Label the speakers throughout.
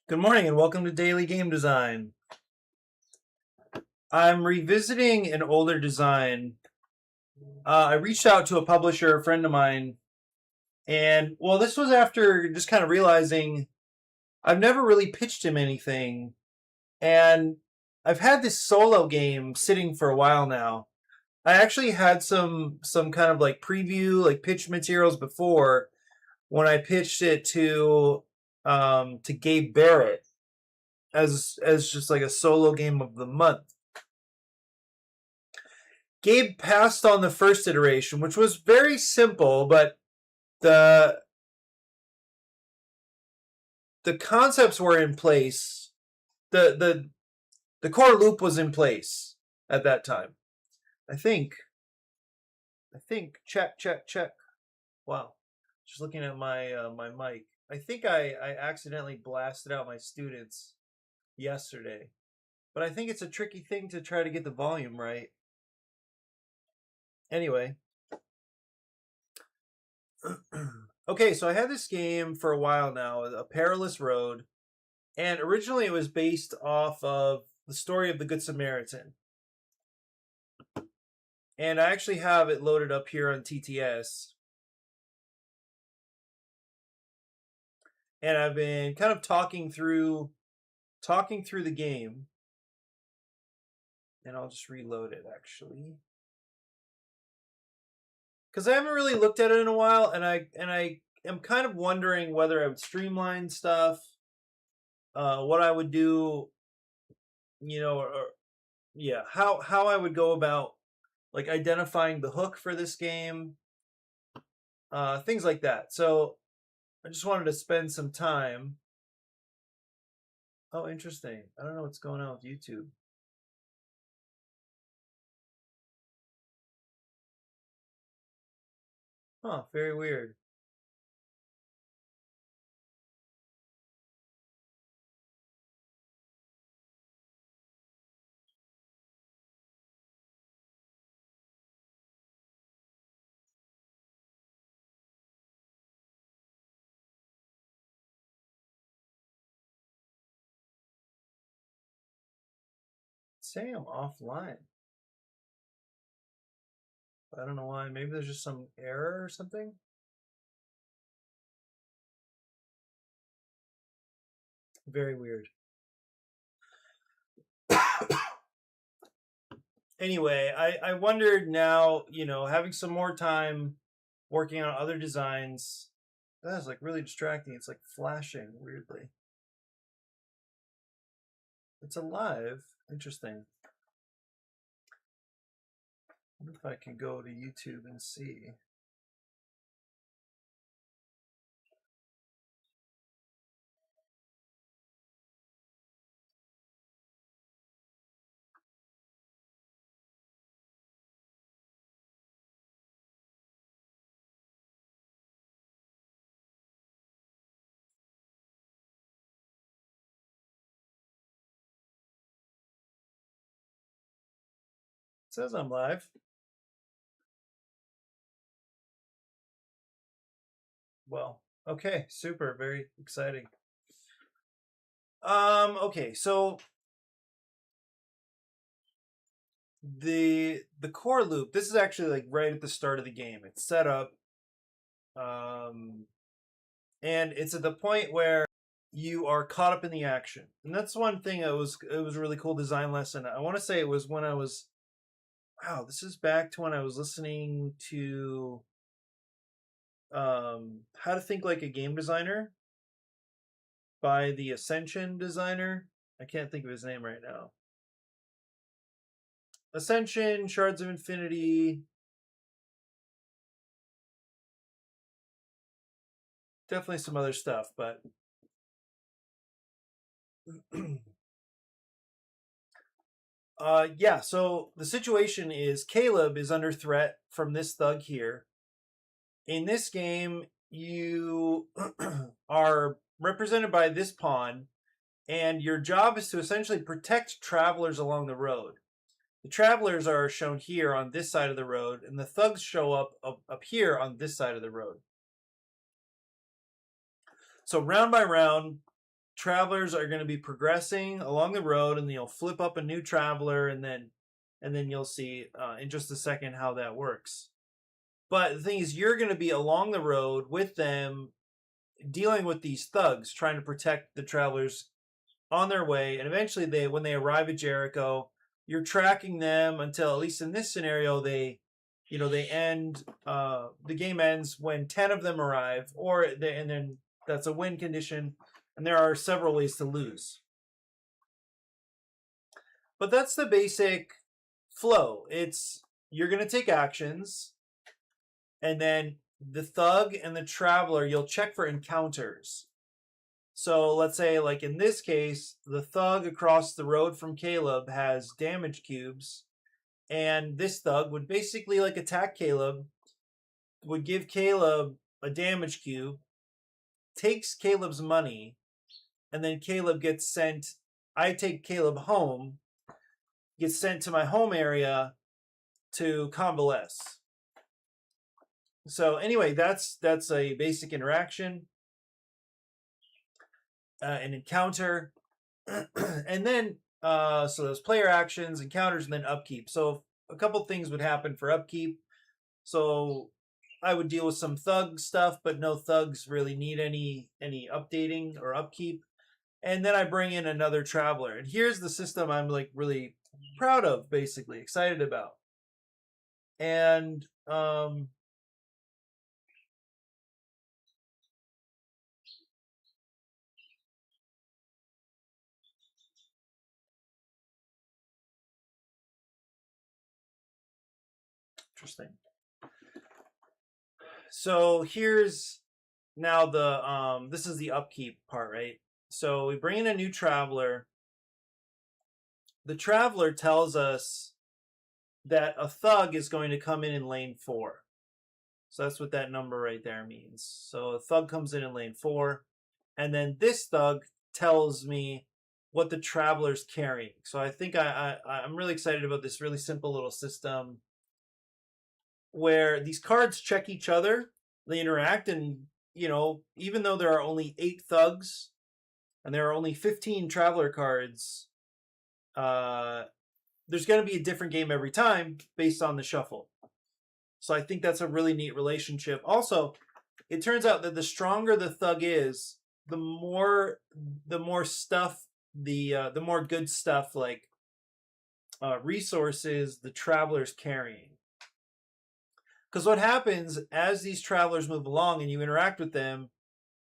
Speaker 1: Good morning and welcome to Daily Game Design. I'm revisiting an older design. I reached out to a publisher, a friend of mine, and well, this was after just kind of realizing I've never really pitched him anything, and I've had this solo game sitting for a while now. I actually had some kind of like preview, like pitch materials before when I pitched it to Gabe Barrett as just like a solo game of the month. Gabe passed on the first iteration, which was very simple, but the the concepts were in place. The core loop was in place at that time. I think. Check. Wow. Just looking at my mic. I think I accidentally blasted out my students yesterday. But I think it's a tricky thing to try to get the volume right. Anyway. Okay, so I had this game for a while now, A Perilous Road, and originally it was based off of the story of the Good Samaritan. And I actually have it loaded up here on TTS. And I've been kind of talking through the game. And I'll just reload it actually. Because I haven't really looked at it in a while, and I am kind of wondering whether I would streamline stuff, what I would do, how I would go about like identifying the hook for this game, things like that. So I just wanted to spend some time. Oh, interesting. I don't know what's going on with YouTube. Huh, very weird. Say I'm offline. I don't know why. Maybe there's just some error or something. Very weird. Anyway, I wondered now, having some more time working on other designs. That's like really distracting. It's like flashing weirdly. It's alive. Interesting. I wonder if I can go to YouTube and see. It says I'm live. Well, okay, super, very exciting. Okay, so the core loop, this is actually like right at the start of the game. It's set up. And it's at the point where you are caught up in the action. And that's one thing it was a really cool design lesson. I want to say it was when I was this is back to when I was listening to How to Think Like a Game Designer by the Ascension designer. I can't think of his name right now. Ascension, Shards of Infinity. Definitely some other stuff, but yeah, so the situation is Caleb is under threat from this thug here. In this game, you are represented by this pawn, and your job is to essentially protect travelers along the road. The travelers are shown here on this side of the road, and the thugs show up here on this side of the road. So round by round, travelers are going to be progressing along the road, and you'll flip up a new traveler, and then you'll see in just a second how that works. But the thing is, you're going to be along the road with them, dealing with these thugs, trying to protect the travelers on their way. And eventually, when they arrive at Jericho, you're tracking them until, at least in this scenario, they end. The game ends when 10 of them arrive, and then that's a win condition. And there are several ways to lose. But that's the basic flow. You're going to take actions, and then the thug and the traveler, you'll check for encounters. So let's say, like in this case, the thug across the road from Caleb has damage cubes, and this thug would basically like attack Caleb, would give Caleb a damage cube, takes Caleb's money, and then Caleb gets sent. I take Caleb home, gets sent to my home area to convalesce. So anyway, that's a basic interaction, an encounter, and then so those player actions, encounters, and then upkeep. So a couple things would happen for upkeep. So I would deal with some thug stuff, but no thugs really need any updating or upkeep. And then I bring in another traveler. And here's the system I'm like really proud of, basically excited about. And interesting. So here's now this is the upkeep part, right? So we bring in a new traveler. The traveler tells us that a thug is going to come in lane 4. So that's what that number right there means. So a thug comes in lane 4, and then this thug tells me what the traveler's carrying. So I think I'm really excited about this really simple little system where these cards check each other, they interact, and even though there are only 8 thugs and there are only 15 traveler cards, there's going to be a different game every time based on the shuffle. So I think that's a really neat relationship. Also, it turns out that the stronger the thug is, the more stuff, the more good stuff like resources the traveler's carrying. Because what happens as these travelers move along and you interact with them,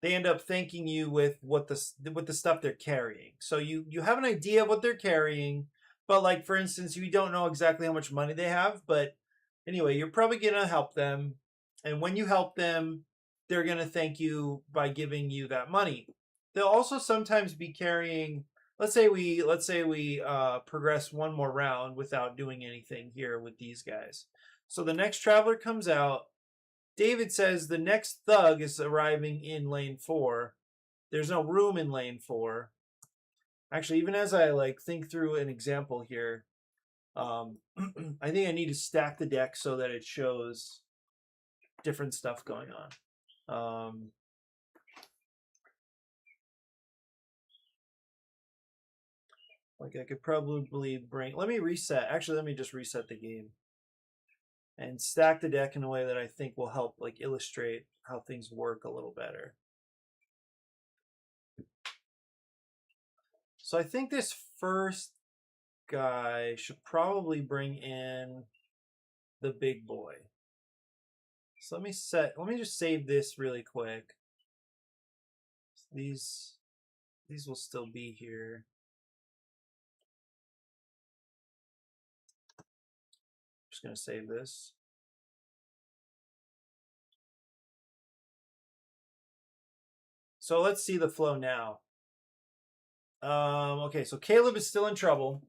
Speaker 1: they end up thanking you with what the stuff they're carrying. So you have an idea of what they're carrying, but like for instance, you don't know exactly how much money they have, but anyway, you're probably gonna help them, and when you help them, they're gonna thank you by giving you that money. They'll also sometimes be carrying. Let's say we progress one more round without doing anything here with these guys. So the next traveler comes out. David says the next thug is arriving in lane 4. There's no room in lane 4. Actually, even as I think through an example here, I think I need to stack the deck so that it shows different stuff going on. Like I could probably bring. Let me reset. Actually, let me just reset the game and stack the deck in a way that I think will help illustrate how things work a little better. So I think this first guy should probably bring in the big boy. So let me just save this really quick. These will still be here. Just going to save this. So let's see the flow now. Okay, so Caleb is still in trouble.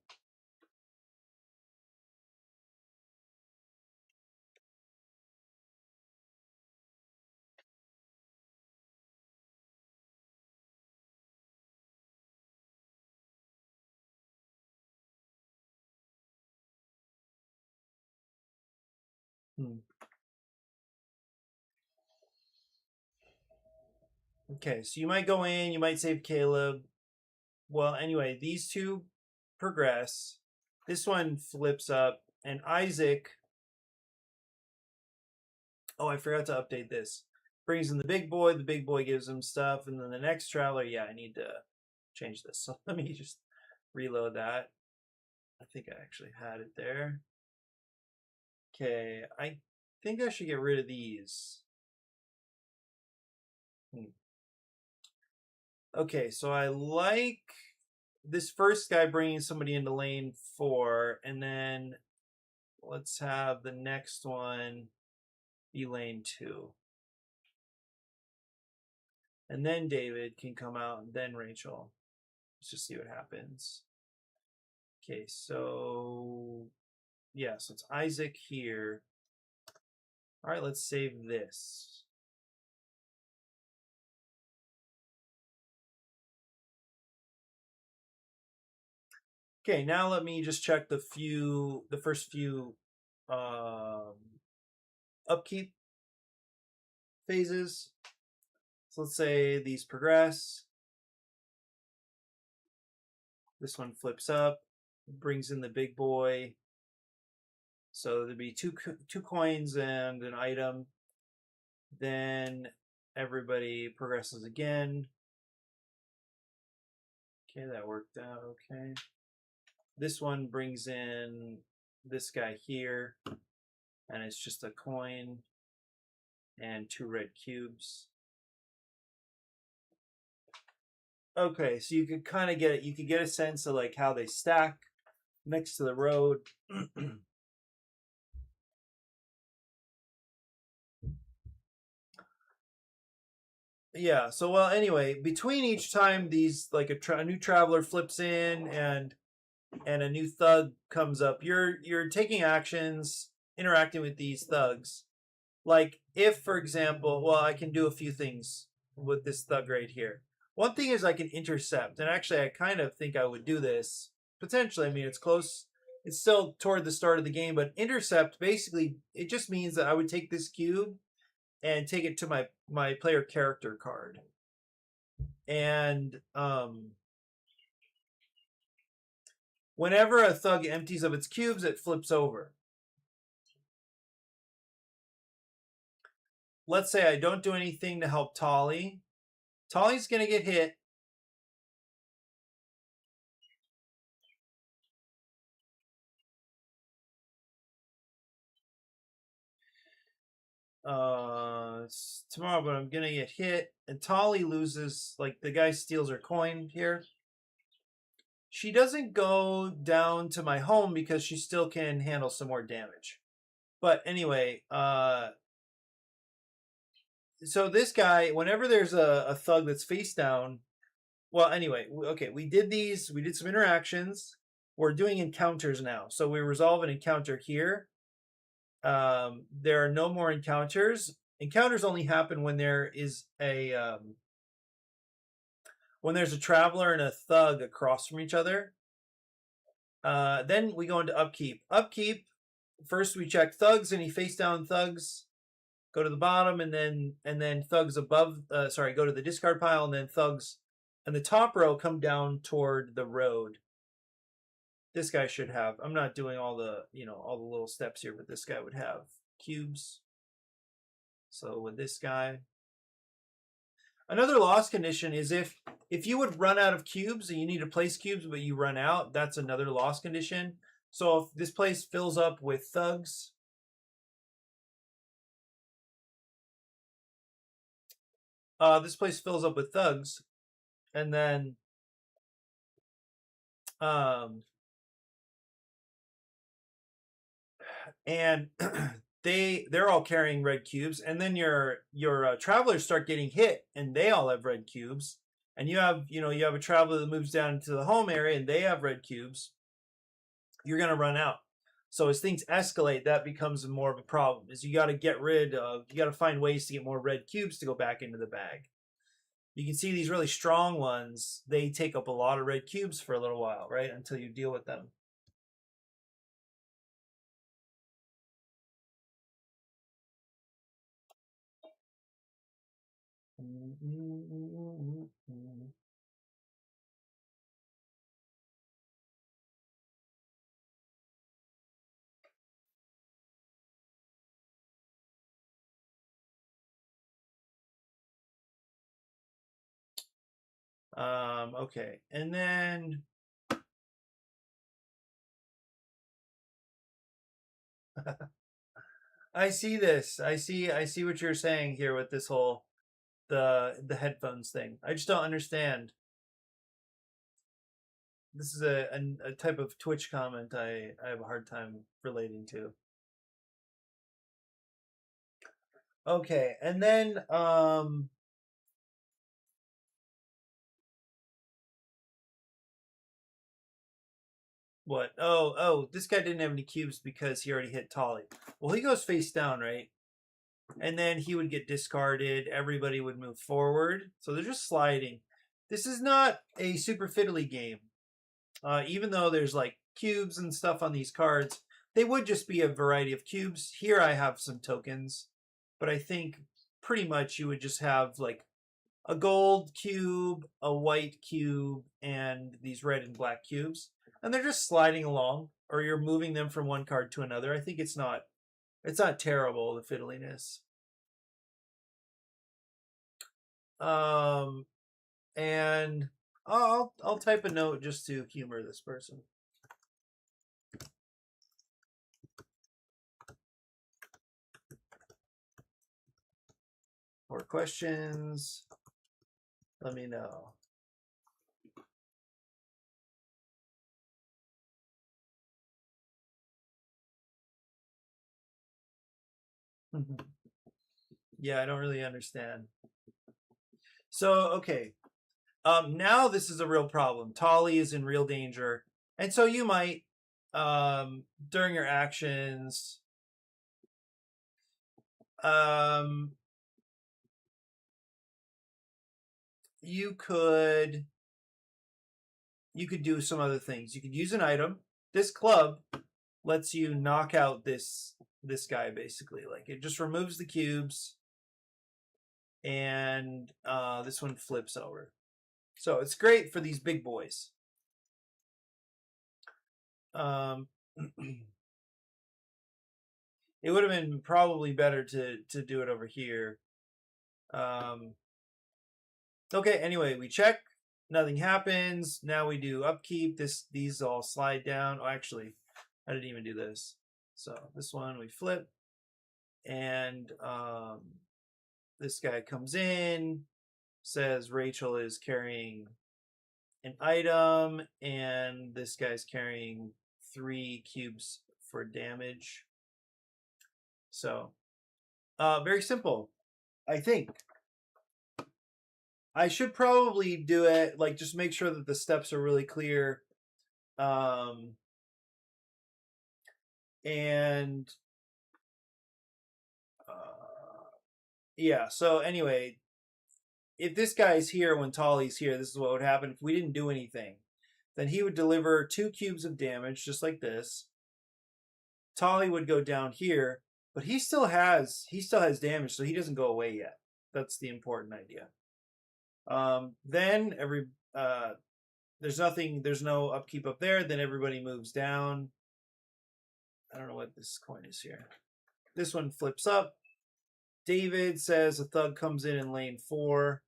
Speaker 1: Okay, so you might go in, you might save Caleb. well, anyway, these two progress. This one flips up, and Isaac. Oh, I forgot to update this. Brings in the big boy. The big boy gives him stuff, and then the next traveler. Yeah, I need to change this. So let me just reload that. I think I actually had it there. Okay, I think I should get rid of these. Okay, so I like this first guy bringing somebody into lane 4, and then let's have the next one be lane 2. And then David can come out, and then Rachel. Let's just see what happens. Okay, so yeah, so it's Isaac here. All right, let's save this. Okay, now let me just check the first few upkeep phases. So let's say these progress. This one flips up, brings in the big boy. So there'd be two coins and an item. Then everybody progresses again. Okay, that worked out okay. This one brings in this guy here, and it's just a coin and 2 red cubes. Okay, so you could kind of get you could get a sense of like how they stack next to the road. Yeah, so well anyway, between each time these like a new traveler flips in and a new thug comes up, you're taking actions interacting with these thugs. Like if for example, well I can do a few things with this thug right here. One thing is I can intercept, and actually I kind of think I would do this potentially. I mean, it's close. It's still toward the start of the game, but intercept basically it just means that I would take this cube and take it to my player character card. And whenever a thug empties of its cubes, it flips over. Let's say I don't do anything to help Tolly. Tolly's going to get hit. Tomorrow, but I'm gonna get hit, and Tolly loses. Like the guy steals her coin here. She doesn't go down to my home because she still can handle some more damage. But anyway, so this guy, whenever there's a thug that's face down, well, anyway, okay, we did these. We did some interactions. We're doing encounters now, so we resolve an encounter here. There are no more encounters. Encounters only happen when there is when there's a traveler and a thug across from each other. Then we go into upkeep. Upkeep. First we check thugs. Any face down thugs go to the bottom, and then thugs above. Go to the discard pile, and then thugs and the top row come down toward the road. This guy should have. I'm not doing all the all the little steps here, but this guy would have cubes. So with this guy, another loss condition is if you would run out of cubes and you need to place cubes, but you run out, that's another loss condition. So if this place fills up with thugs, this place fills up with thugs, and then and they're all carrying red cubes, and then your travelers start getting hit, and they all have red cubes, and you have a traveler that moves down to the home area, and they have red cubes. You're gonna run out. So as things escalate, that becomes more of a problem. Is you got to you got to find ways to get more red cubes to go back into the bag. You can see these really strong ones, they take up a lot of red cubes for a little while, right? Until you deal with them. Okay, and then I see this. I see what you're saying here with this whole the headphones thing. I just don't understand. This is a type of Twitch comment I have a hard time relating to. Okay, and then what? Oh, this guy didn't have any cubes because he already hit Tolly. Well, he goes face down, right? And then he would get discarded. Everybody would move forward. So they're just sliding. This is not a super fiddly game. Even though there's like cubes and stuff on these cards, they would just be a variety of cubes. Here I have some tokens, but I think pretty much you would just have like a gold cube, a white cube, and these red and black cubes. And they're just sliding along, or you're moving them from one card to another. I think it's not terrible, the fiddliness. And I'll type a note just to humor this person. More questions? Let me know. Yeah, I don't really understand. So, okay. Now this is a real problem. Tolly is in real danger. And so you might, during your actions, you could do some other things. You could use an item. This club lets you knock out this guy, basically. Like, it just removes the cubes, and this one flips over. So it's great for these big boys. It would have been probably better to do it over here. Okay, anyway, we check. Nothing happens. Now we do upkeep. These all slide down. Oh, actually, I didn't even do this. So this one we flip. And this guy comes in, says Rachel is carrying an item, and this guy's carrying 3 cubes for damage. So, very simple, I think. I should probably do it, like, just make sure that the steps are really clear. And yeah, so anyway, if this guy's here when Tolly's here, this is what would happen if we didn't do anything. Then he would deliver 2 cubes of damage, just like this. Tolly would go down here, but he still has damage, so he doesn't go away yet. That's the important idea. Then there's no upkeep up there. Then everybody moves down. I don't know what this coin is here. This one flips up. David says a thug comes in lane 4.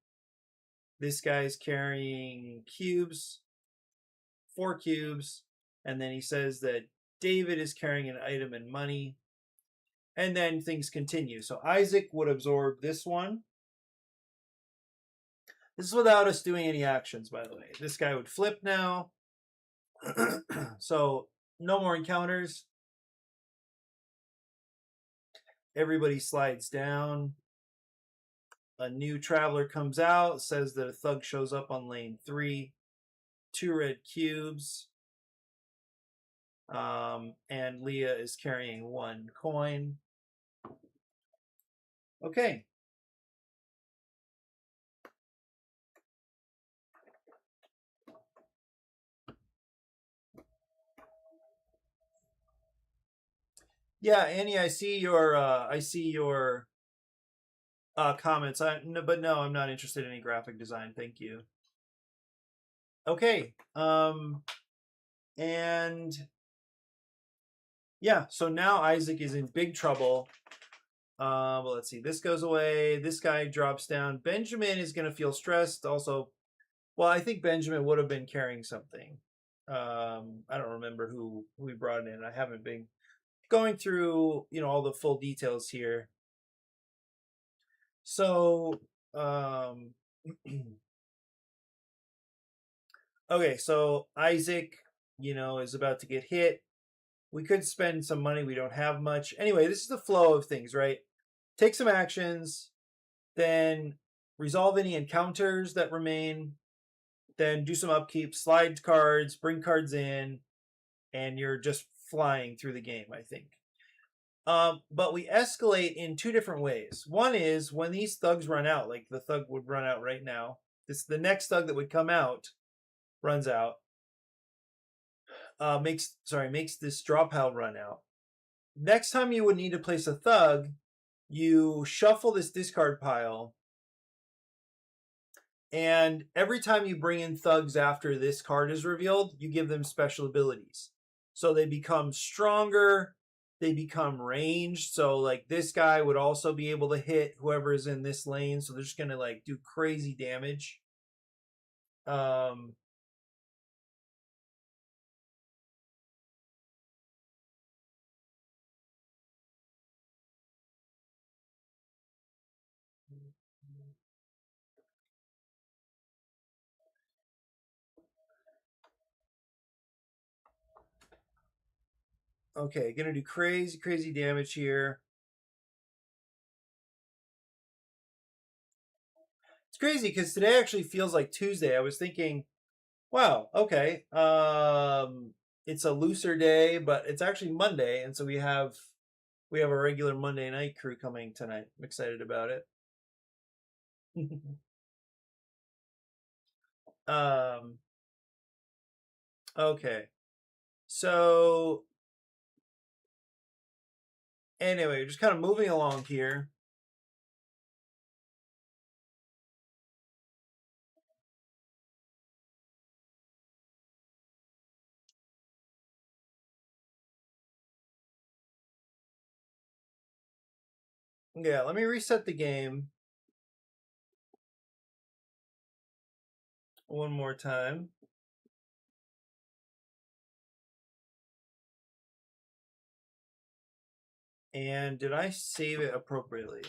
Speaker 1: This guy's carrying cubes, 4 cubes, and then he says that David is carrying an item and money. And then things continue. So Isaac would absorb this one. This is without us doing any actions, by the way. This guy would flip now. So no more encounters. Everybody slides down. A new traveler comes out, says that a thug shows up on lane 3. 2 red cubes. And Leah is carrying 1 coin. Okay. Yeah, Annie, I see your comments. But no, I'm not interested in any graphic design. Thank you. Okay. And yeah, so now Isaac is in big trouble. Well, let's see. This goes away. This guy drops down. Benjamin is going to feel stressed. Also, Well, I think Benjamin would have been carrying something. I don't remember who we brought in. I haven't been going through, all the full details here. So, okay, so Isaac, is about to get hit. We could spend some money. We don't have much. Anyway, this is the flow of things, right? Take some actions, then resolve any encounters that remain, then do some upkeep, slide cards, bring cards in, and you're just flying through the game, I think. But we escalate in two different ways. One is when these thugs run out, like the thug would run out right now. The next thug that would come out runs out. Makes this draw pile run out. Next time you would need to place a thug, you shuffle this discard pile, and every time you bring in thugs after this card is revealed, you give them special abilities. So they become stronger, they become ranged. So like this guy would also be able to hit whoever is in this lane. So they're just gonna like do crazy damage. Okay, gonna do crazy, crazy damage here. It's crazy because today actually feels like Tuesday. I was thinking, wow, okay, it's a looser day, but it's actually Monday, and so we have a regular Monday night crew coming tonight. I'm excited about it. Okay, so anyway, just kind of moving along here. Yeah, let me reset the game one more time. And did I save it appropriately?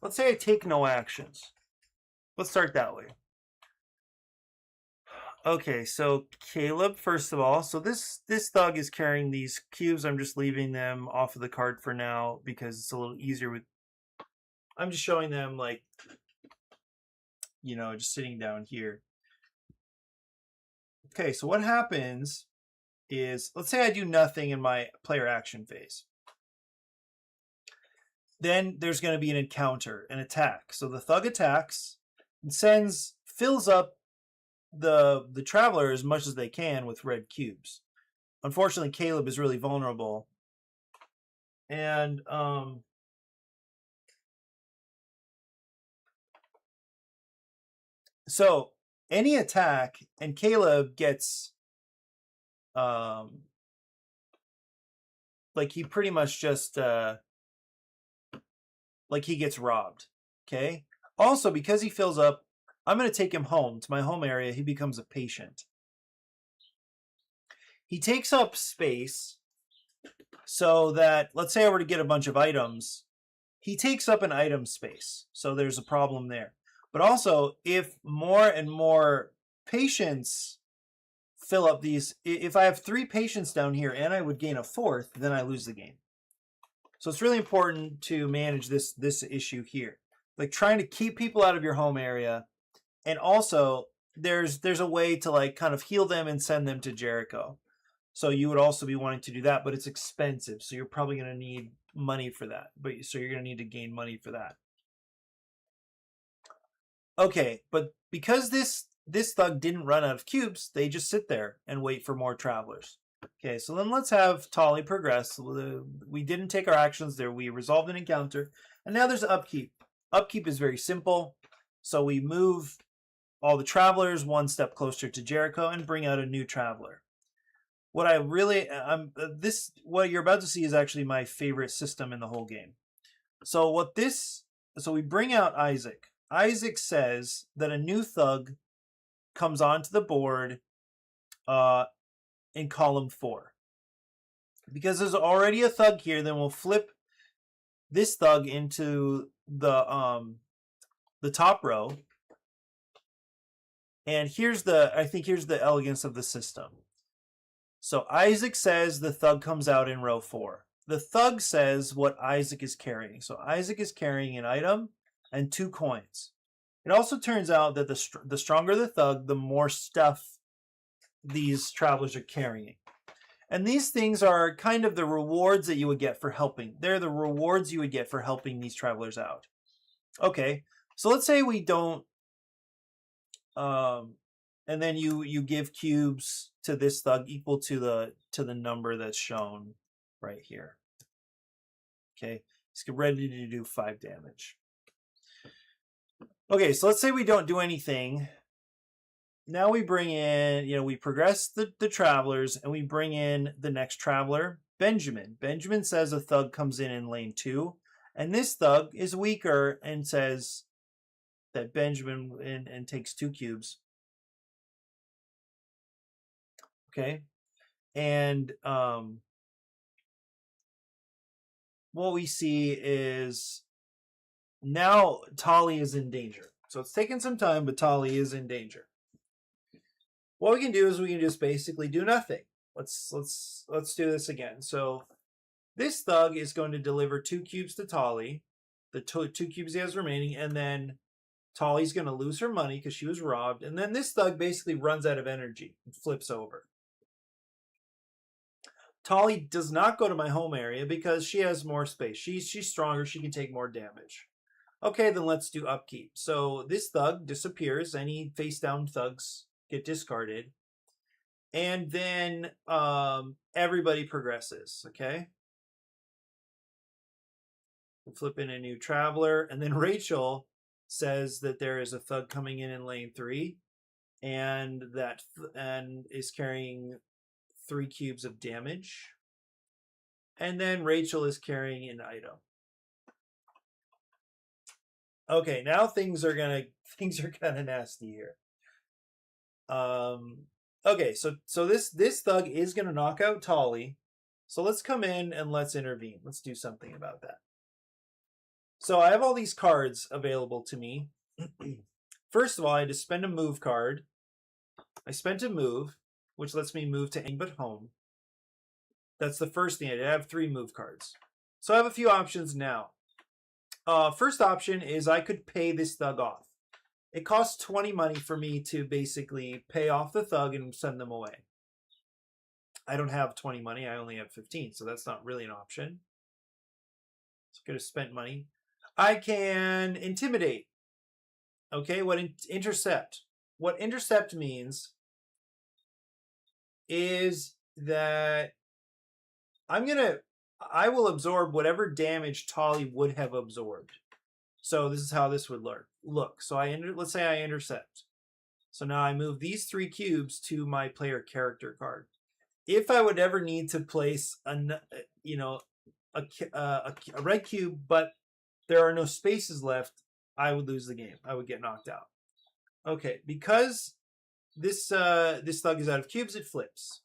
Speaker 1: Let's say I take no actions. Let's start that way. Okay, so Caleb, first of all, so this thug is carrying these cubes. I'm just leaving them off of the card for now because it's a little easier with. I'm just showing them like, just sitting down here. Okay, so what happens is, let's say I do nothing in my player action phase. Then there's going to be an encounter, an attack. So the thug attacks and fills up the traveler as much as they can with red cubes. Unfortunately, Caleb is really vulnerable. And so any attack, and Caleb gets like he pretty much just like he gets robbed. Okay. Also, because he fills up, I'm going to take him home to my home area. He becomes a patient. He takes up space so that, let's say I were to get a bunch of items, he takes up an item space. So there's a problem there. But also, if more and more patients fill up these, if I have 3 patients down here and I would gain a 4th, then I lose the game. So it's really important to manage this issue here. Like trying to keep people out of your home area. And also there's a way to like kind of heal them and send them to Jericho. So you would also be wanting to do that, but it's expensive. So you're probably going to need money for that. So you're going to need to gain money for that. Okay, but because this thug didn't run out of cubes, they just sit there and wait for more travelers. Okay, so then let's have Tolly progress. We didn't take our actions there. We resolved an encounter. And now there's upkeep. Upkeep is very simple. So we move all the travelers one step closer to Jericho and bring out a new traveler. What I really what you're about to see is actually my favorite system in the whole game. So we bring out Isaac. Isaac says that a new thug comes onto the board in column 4. Because there's already a thug here, then we'll flip this thug into the top row. And here's the elegance of the system. So Isaac says the thug comes out in row 4. The thug says what Isaac is carrying. So Isaac is carrying an item and 2 coins. It also turns out that the stronger the thug, the more stuff these travelers are carrying. And these things are kind of the rewards that you would get for helping. They're the rewards you would get for helping these travelers out. Okay, so let's say we don't, and then you give cubes to this thug equal to the number that's shown right here. Okay, he's ready to do 5 damage. Okay, so let's say we don't do anything. Now we bring in, we progress the travelers, and we bring in the next traveler, Benjamin. Benjamin says a thug comes in lane 2, and this thug is weaker and says that Benjamin and takes 2 cubes. Okay, and what we see is now Tali is in danger. So it's taken some time, but Tali is in danger. What we can do is we can just basically do nothing. Let's do this again. So this thug is going to deliver 2 cubes to Tali, the 2 cubes he has remaining, and then Tali's going to lose her money because she was robbed, and then this thug basically runs out of energy and flips over. Tali does not go to my home area because she has more space. She's stronger. She can take more damage. Okay, then let's do upkeep. So this thug disappears. Any face-down thugs get discarded. And then everybody progresses, okay? We'll flip in a new traveler. And then Rachel says that there is a thug coming in lane 3 and is carrying 3 cubes of damage. And then Rachel is carrying an item. Okay, now things are kind of nasty here. Okay, so this thug is gonna knock out Tali. So let's come in and let's intervene. Let's do something about that. So I have all these cards available to me. First of all, I had to spend a move card. I spent a move, which lets me move to anything but home. That's the first thing I did. I have 3 move cards. So I have a few options now. First option is I could pay this thug off. It costs 20 money for me to basically pay off the thug and send them away. I don't have 20 money. I only have 15, so that's not really an option. So I could have spent money. I can intimidate. Okay, intercept? What intercept means is that I will absorb whatever damage Tali would have absorbed. So this is how this would look. So let's say I intercept. So now I move these 3 cubes to my player character card. If I would ever need to place a red cube, but there are no spaces left, I would lose the game. I would get knocked out. Okay, because this thug is out of cubes, it flips.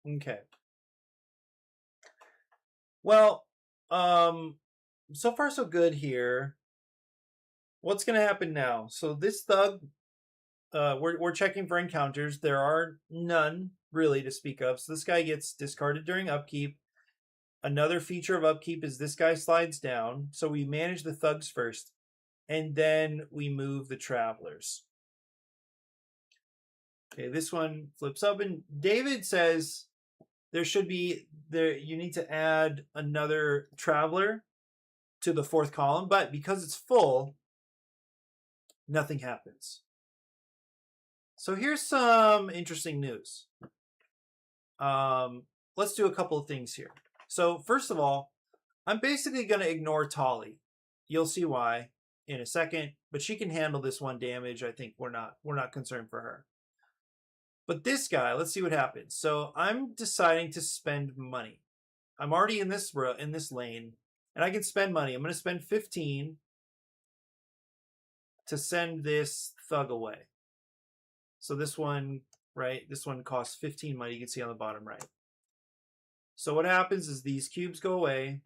Speaker 1: Okay. Well, so far so good here. What's going to happen now? So this thug, we're checking for encounters. There are none really to speak of. So this guy gets discarded during upkeep. Another feature of upkeep is this guy slides down. So we manage the thugs first, and then we move the travelers. Okay, this one flips up, and David says you need to add another traveler to the 4th column, but because it's full, nothing happens. So here's some interesting news. let's do a couple of things here. So first of all, I'm basically going to ignore Tolly. You'll see why in a second, but she can handle this one damage. I think we're not concerned for her. But this guy, let's see what happens. So I'm deciding to spend money. I'm already in this lane, and I can spend money. I'm going to spend 15 to send this thug away. So this one, right? This one costs 15 money. You can see on the bottom right. So what happens is these cubes go away,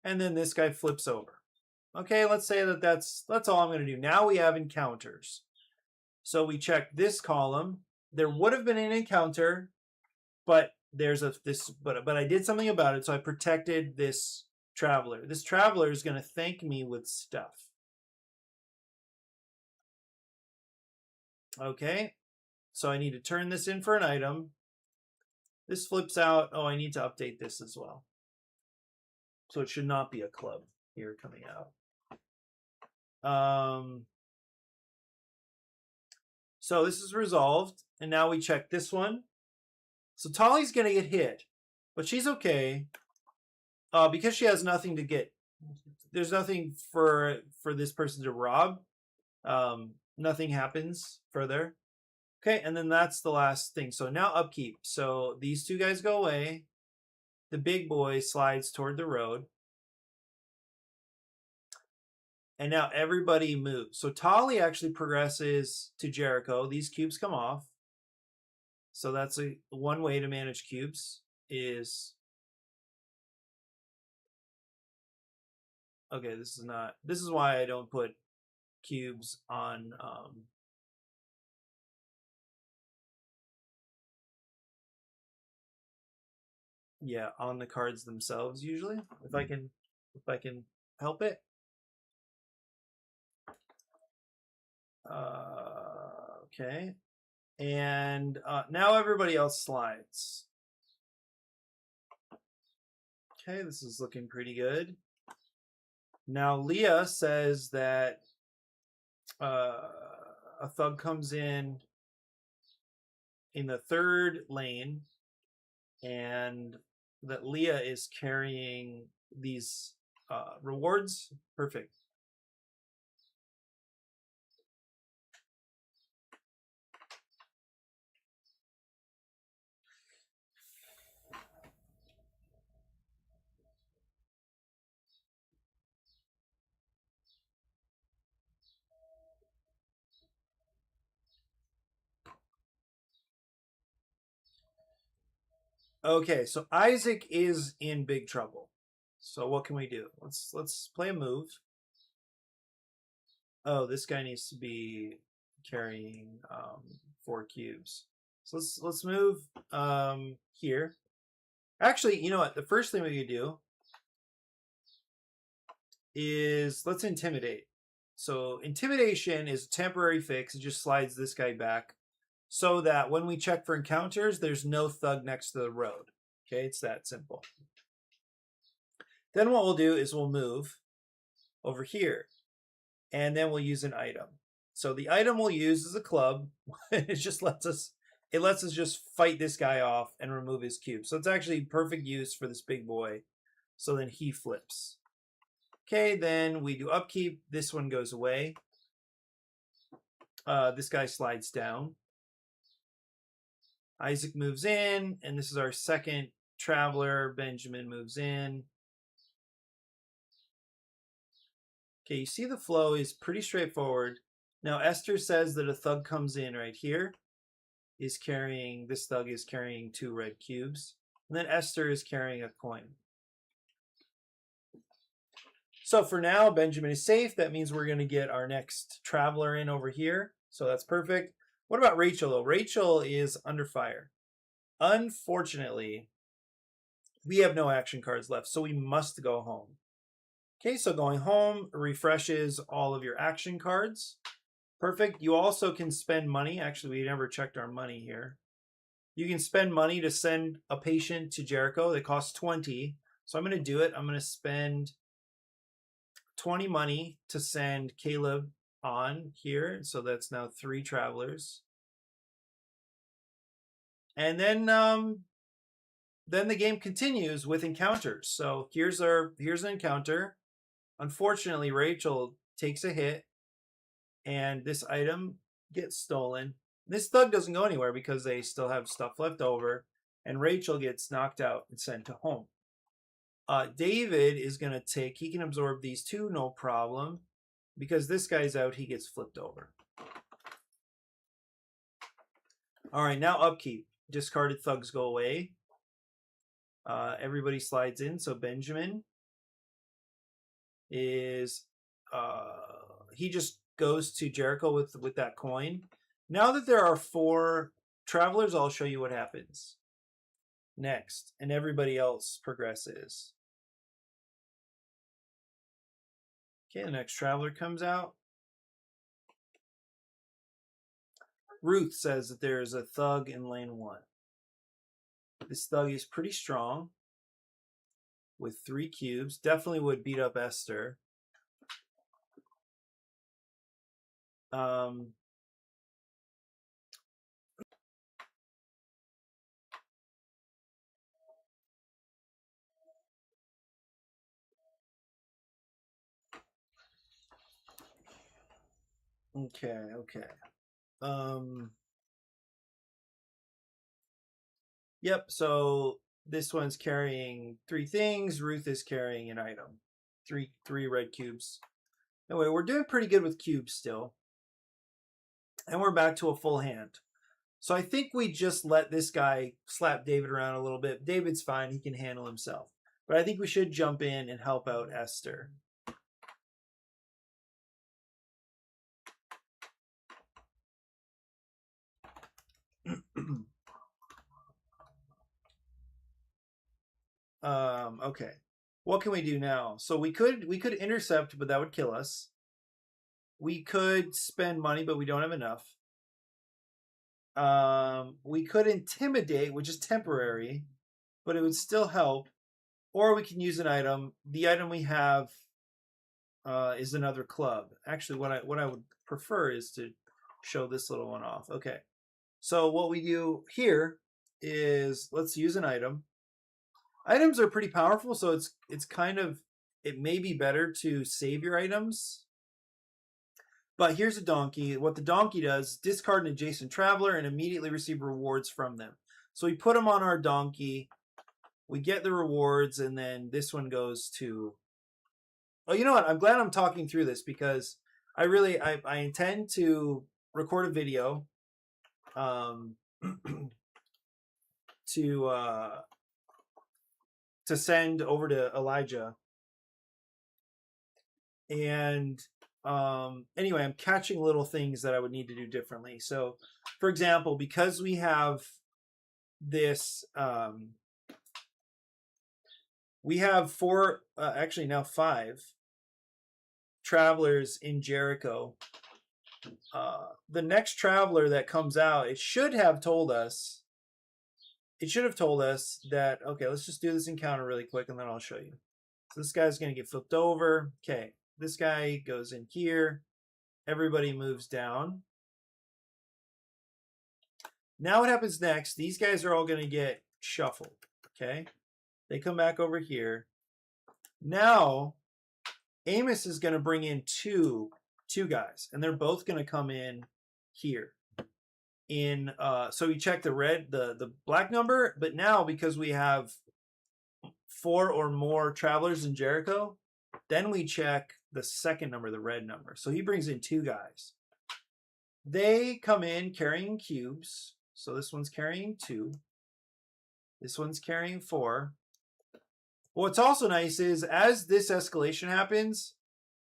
Speaker 1: and then this guy flips over. Okay, let's say that's all I'm going to do. Now we have encounters. So we check this column. There would have been an encounter, but but I did something about it. So I protected this traveler. This traveler is going to thank me with stuff. Okay, so I need to turn this in for an item. This flips out. Oh, I need to update this as well. So it should not be a club here coming out. So this is resolved, and now we check this one. So Tolly's going to get hit, but she's okay because she has nothing to get. There's nothing for this person to rob. Nothing happens further. Okay, and then that's the last thing. So now upkeep. So these two guys go away. The big boy slides toward the road. And now everybody moves. So Tolly actually progresses to Jericho. These cubes come off. So that's one way to manage cubes is... Okay, this is why I don't put cubes on... on the cards themselves usually, if I can help it. Okay, and now everybody else slides. Okay, this is looking pretty good. Now Leah says that a thug comes in the third lane, and that Leah is carrying these rewards. Perfect. Okay, so Isaac is in big trouble. So what can we do? Let's play a move. Oh, this guy needs to be carrying 4 cubes. So let's move here. Actually, you know what? The first thing we could do is let's intimidate. So intimidation is a temporary fix. It just slides this guy back so that when we check for encounters, there's no thug next to the road. Okay, it's that simple. Then what we'll do is we'll move over here, and then we'll use an item. So the item we'll use is a club. It just lets us just fight this guy off and remove his cube. So it's actually perfect use for this big boy. So then he flips. Okay, then we do upkeep. This one goes away. This guy slides down. Isaac moves in, and this is our second traveler. Benjamin moves in. Okay, you see the flow is pretty straightforward. Now Esther says that a thug comes in right here. This thug is carrying 2 red cubes. And then Esther is carrying a coin. So for now, Benjamin is safe. That means we're going to get our next traveler in over here. So that's perfect. What about Rachel, though? Rachel is under fire. Unfortunately, we have no action cards left, so we must go home. Okay, so going home refreshes all of your action cards. Perfect. You also can spend money. Actually, we never checked our money here. You can spend money to send a patient to Jericho. They cost 20. So I'm going to do it. I'm going to spend 20 money to send Caleb on here. So that's now 3 travelers. And then then the game continues with encounters. So here's an encounter. Unfortunately, Rachel takes a hit, and this item gets stolen. This thug doesn't go anywhere because they still have stuff left over, and Rachel gets knocked out and sent to home. David is going to take, he can absorb these two, no problem. Because this guy's out, he gets flipped over. All right, now upkeep. Discarded thugs go away. Everybody slides in, so Benjamin is, he just goes to Jericho with that coin. Now that there are 4 travelers, I'll show you what happens next, and everybody else progresses. Okay, the next traveler comes out. Ruth says that there is a thug in lane 1. This thug is pretty strong with 3 cubes. Definitely would beat up Esther. Okay. Yep, so this one's carrying 3 things. Ruth is carrying an item. Three red cubes. Anyway, we're doing pretty good with cubes still. And we're back to a full hand. So I think we just let this guy slap David around a little bit. David's fine. He can handle himself. But I think we should jump in and help out Esther. Okay. What can we do now? So we could intercept, but that would kill us. We could spend money, but we don't have enough. We could intimidate, which is temporary, but it would still help. Or we can use an item. The item we have is another club. Actually, what I would prefer is to show this little one off. Okay. So what we do here is let's use an item. Items are pretty powerful, so it's kind of, it may be better to save your items. But here's a donkey. What the donkey does, discard an adjacent traveler and immediately receive rewards from them. So we put them on our donkey, we get the rewards, and then this one goes to... Oh, you know what? I'm glad I'm talking through this because I intend to record a video to send over to Elijah. And anyway, I'm catching little things that I would need to do differently. So, for example, because we have this, we have 4, actually now 5 travelers in Jericho. The next traveler that comes out, it should have told us that, okay, let's just do this encounter really quick and then I'll show you. So this guy's going to get flipped over. Okay, this guy goes in here. Everybody moves down. Now what happens next, these guys are all going to get shuffled. Okay, they come back over here. Now Amos is going to bring in two guys, and they're both going to come in here. So we check the black number, but now because we have 4 or more travelers in Jericho, then we check the second number, the red number. So he brings in 2 guys. They come in carrying cubes. So this one's carrying 2. This one's carrying 4. What's also nice is as this escalation happens,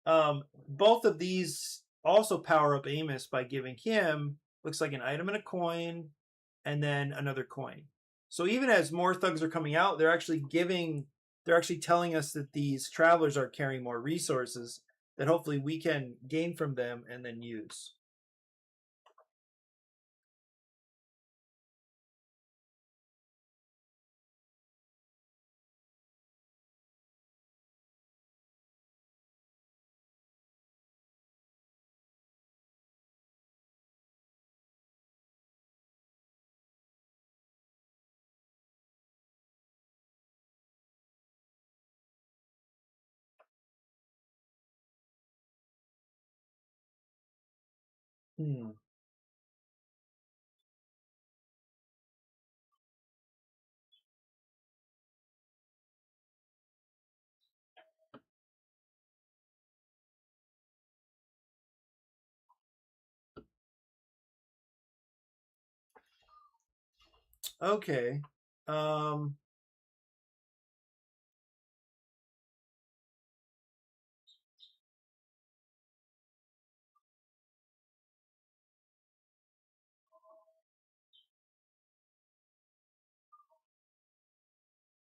Speaker 1: both of these also power up Amos by giving him, looks like an item and a coin, and then another coin. So even as more thugs are coming out, they're actually telling us that these travelers are carrying more resources that hopefully we can gain from them and then use. Hmm. Okay. Um,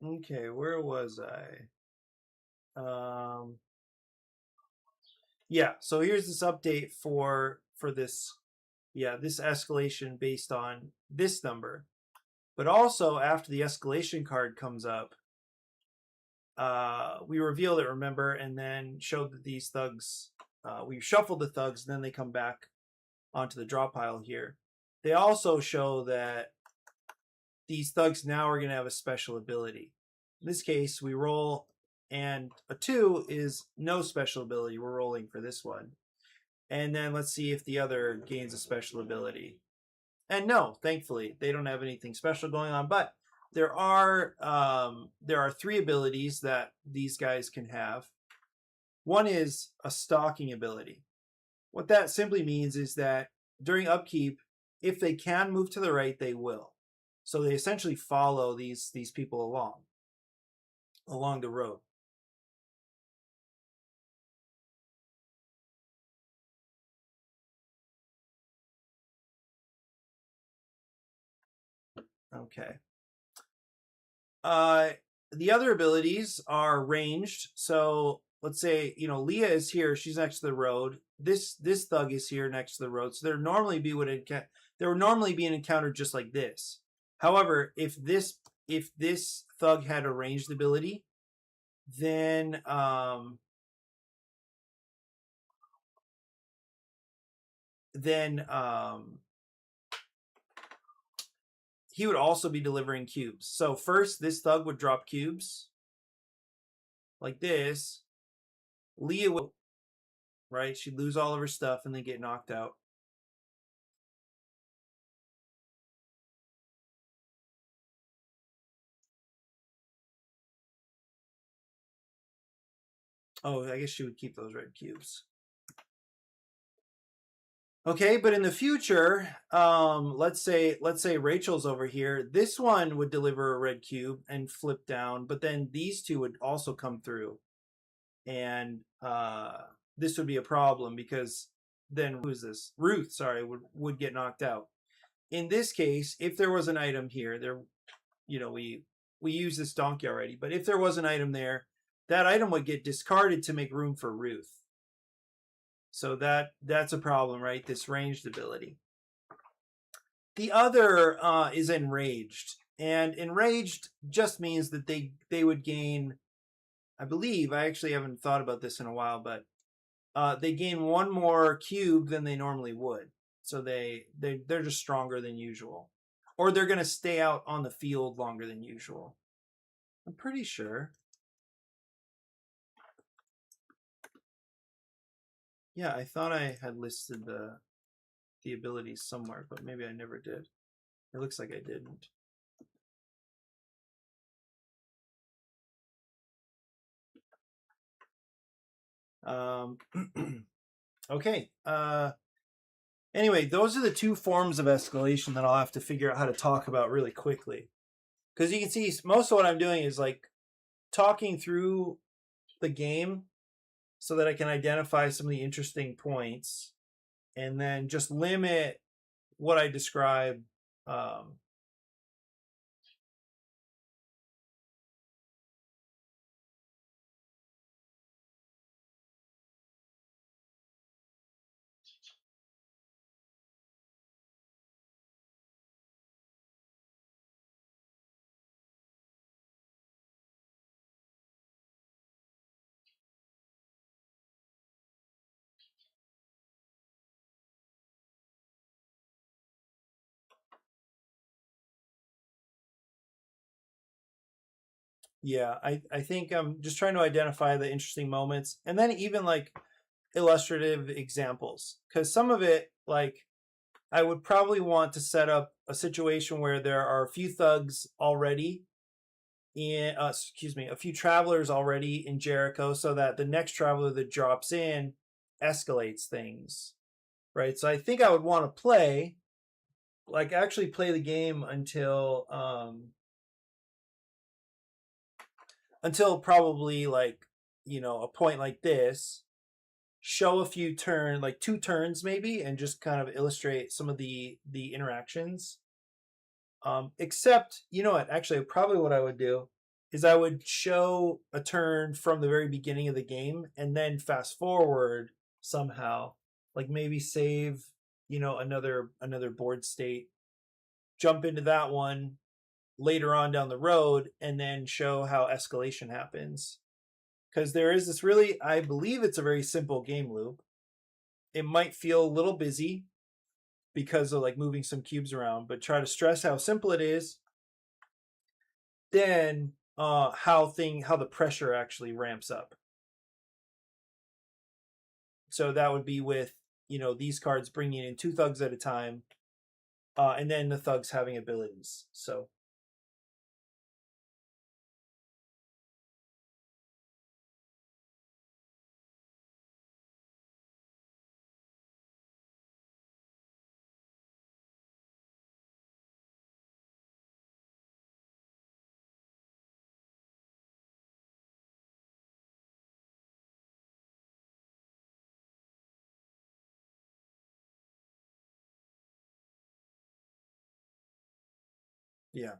Speaker 1: okay, where was I? Um, yeah, so here's this update for this, yeah, this escalation based on this number. But also after the escalation card comes up, we revealed it, remember, and then showed that these thugs, we shuffled the thugs, and then they come back onto the draw pile here. They also show that these thugs now are going to have a special ability. In this case, we roll, and a 2 is no special ability. We're rolling for this one. And then let's see if the other gains a special ability. And no, thankfully, they don't have anything special going on. But there are 3 abilities that these guys can have. One is a stalking ability. What that simply means is that during upkeep, if they can move to the right, they will. So they essentially follow these people along the road. Okay. Uh, the other abilities are ranged. So let's say Leah is here; she's next to the road. This thug is here next to the road. So there would normally be an encounter just like this. However, if this thug had a ranged ability, then then he would also be delivering cubes. So first, this thug would drop cubes like this. Leah would, right? She'd lose all of her stuff and then get knocked out. Oh, I guess she would keep those red cubes. Okay, but in the future, let's say Rachel's over here. This one would deliver a red cube and flip down, but then these two would also come through, and this would be a problem because then who's this? Ruth, sorry, would get knocked out. In this case, if there was an item here, we use this donkey already, but if there was an item there, that item would get discarded to make room for Ruth. So that's a problem, right? This ranged ability. The other is enraged, and enraged just means that they would gain. I believe I actually haven't thought about this in a while, but they gain one more cube than they normally would. So they're just stronger than usual, or they're going to stay out on the field longer than usual. I'm pretty sure. Yeah, I thought I had listed the abilities somewhere, but maybe I never did. It looks like I didn't. Okay. Anyway, those are the 2 forms of escalation that I'll have to figure out how to talk about really quickly. Because you can see most of what I'm doing is like talking through the game so that I can identify some of the interesting points and then just limit what I describe. Yeah, I think I'm just trying to identify the interesting moments and then even like illustrative examples because some of it like I would probably want to set up a situation where there are a few thugs already in, a few travelers already in Jericho, so that the next traveler that drops in escalates things, right? So I think I would want to actually play the game until probably like, a point like this, show a few like 2 turns maybe, and just kind of illustrate some of the interactions. Except, you know what? Actually, probably what I would do is I would show a turn from the very beginning of the game and then fast forward somehow, like maybe save, another board state, jump into that one later on down the road, and then show how escalation happens. Because there is this really, I believe it's a very simple game loop. It might feel a little busy because of like moving some cubes around, but try to stress how simple it is. Then how the pressure actually ramps up. So that would be with, these cards bringing in 2 thugs at a time, and then the thugs having abilities. So yeah.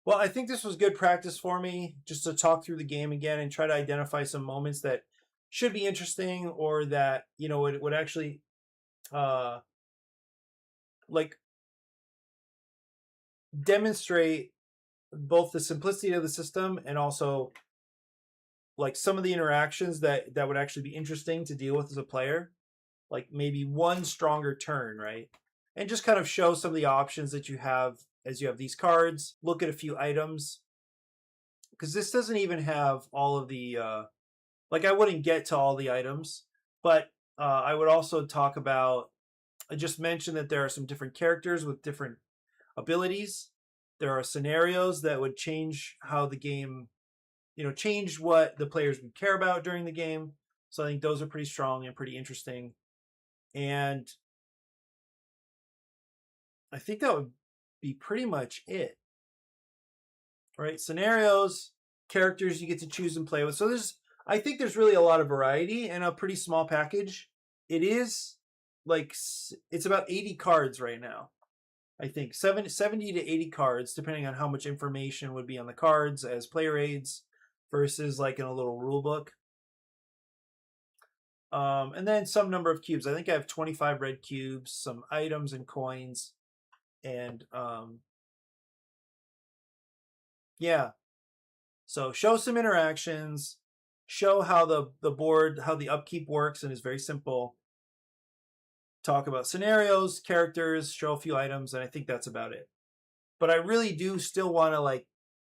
Speaker 1: Well, I think this was good practice for me, just to talk through the game again and try to identify some moments that should be interesting, or that, would actually uh like demonstrate both the simplicity of the system and also like some of the interactions that would actually be interesting to deal with as a player, like maybe one stronger turn, right? And just kind of show some of the options that you have as you have these cards, look at a few items, because this doesn't even have all of the like, I wouldn't get to all the items, but I would also talk about, I just mentioned that there are some different characters with different abilities. There are scenarios that would change how the game, change what the players would care about during the game. So I think those are pretty strong and pretty interesting. And I think that would be pretty much it. Right? Scenarios, characters you get to choose and play with. So I think there's really a lot of variety in a pretty small package. It is like, it's about 80 cards right now. I think 70 to 80 cards, depending on how much information would be on the cards as player aids versus like in a little rule book. And then some number of cubes. I think I have 25 red cubes, some items and coins, and yeah. So show some interactions, show how the board, how the upkeep works, and is very simple. Talk about scenarios, characters, show a few items, and I think that's about it. But I really do still want to like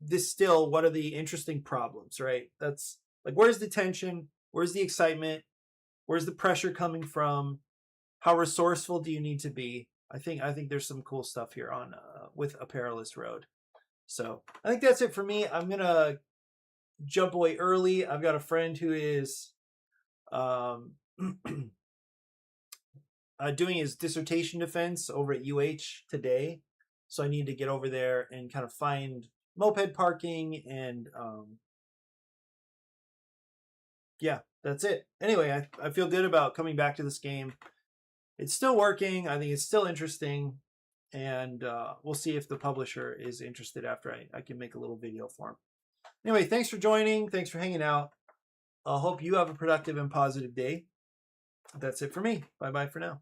Speaker 1: distill what are the interesting problems, right? That's like, where's the tension? Where's the excitement? Where's the pressure coming from? How resourceful do you need to be? I think there's some cool stuff here on with A Perilous Road. So I think that's it for me. I'm gonna jump away early. I've got a friend who is doing his dissertation defense over at UH today, so I need to get over there and kind of find moped parking, and yeah, that's it. Anyway, I feel good about coming back to this game. It's still working. I think it's still interesting, and we'll see if the publisher is interested after I can make a little video for him. Anyway, thanks for joining. Thanks for hanging out. I hope you have a productive and positive day. That's it for me. Bye-bye for now.